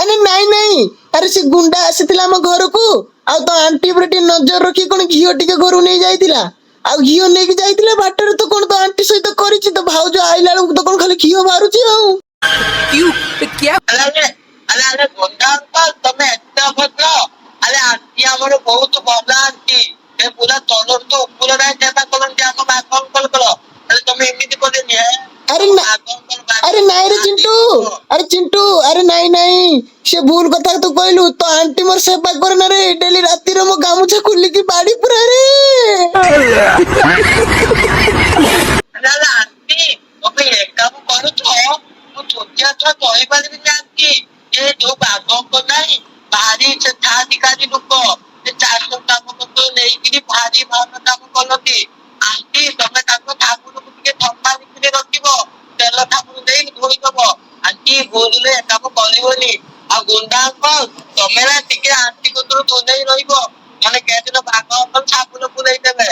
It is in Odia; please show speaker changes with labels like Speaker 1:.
Speaker 1: ଆରେ ନାଇଁ ନାଇଁ, ଆରେ ସେ ଗୁଣ୍ଡା ଆସିଥିଲା ଆମ ଘରକୁ, ଆଉ ତ ଆଣ୍ଟି ଉପରେ ଟିକେ ନଜର ରଖି କଣ ଘିଅ ଟିକେ ଘରୁ ନେଇ ଯାଇଥିଲା। ଆଉ ଘିଅ ନେଇକି ଯାଇଥିଲେ, ବାଟରେ ତ କଣ ତ ଆଣ୍ଟି ସହିତ କରିଛି, ତ ଭାଉଜ ଆଇଲା ବେଳକୁ ତ କଣ ଖାଲି ଘିଅ ବାହାରୁଛି ଆଉ।
Speaker 2: क्यों? क्या?
Speaker 3: ଆରେ ଆରେ ଆରେ ଆରେ ଗଣ୍ଡା ଅଙ୍କଲ ତମେ ଏତେ ଅଭଦ୍ର। ଆରେ ଆଣ୍ଟି ଆମର ବହୁତ ଭଲ ଆଣ୍ଟି, ଏ ପୁରା ତଳରୁ ତ ଉପର ଯାଏ ସେବା କରନ୍ତି ଆମ ବାଘ ଅଙ୍କଲଙ୍କର। ହେଲେ ତମେ ଏମିତି କଲେନି
Speaker 1: ଆରେ
Speaker 3: ତମ
Speaker 1: ନା,
Speaker 3: ବାଘ ଅଙ୍କଲ
Speaker 1: ଆରେ ନାଇଁ ରେ ଚିଣ୍ଟୁ, ଆରେ ଚିଣ୍ଟୁ, ଆରେ ନାଇଁ ନାଇଁ, ସେ ଭୁଲ କଥା ତୁ କହିଲୁ। ତ ଆଣ୍ଟି ମୋର ସେବା କରେ ନା ରେ, ଡେଲି ରାତିରେ ମୋ ଗାମୁଛା ଖୋଲିକି ବାଡି ପୁରା ରେ।
Speaker 3: ଆରେ ଆରେ ଆଣ୍ଟି ତମେ ଏ କାମ କରୁଛ, ମୁଁ ଛୋଟିଆ ଛୁଆ କହିପାରିବିନି ଆଣ୍ଟି। ଏ ଯୋଉ ବାଘ ଅଙ୍କଲ ନାହିଁ ଭାରି ସେ ଥାଆଧିକାରୀ ଲୋକ, ସେ ଚାଷ କାମ ପତ୍ର ନେଇକିରି ଭାରି ଭଲ କାମ କରନ୍ତି। ଆଣ୍ଟି ତମେ ତାଙ୍କ ଠାକୁରକୁ ଟିକେ ଥଣ୍ଡା ଭିତରେ ରଖିବ, ତେଲ ଠାକୁର ଦେଇ ଧୋଇଦବ। ଆଣ୍ଟି ଭୁଲରେ ଏ କାମ କରିବନି। ଆଉ ଗୁଣ୍ଡା ଅଙ୍କଲ ତମେ ନା ଟିକେ ଆଣ୍ଟି କତରୁ ଦୂରେଇ ରହିବ, ନହେଲେ କେଦିନ ବାଘ ଅଙ୍କଲ ଠାକୁର ପୁରେଇ ଦେବେ।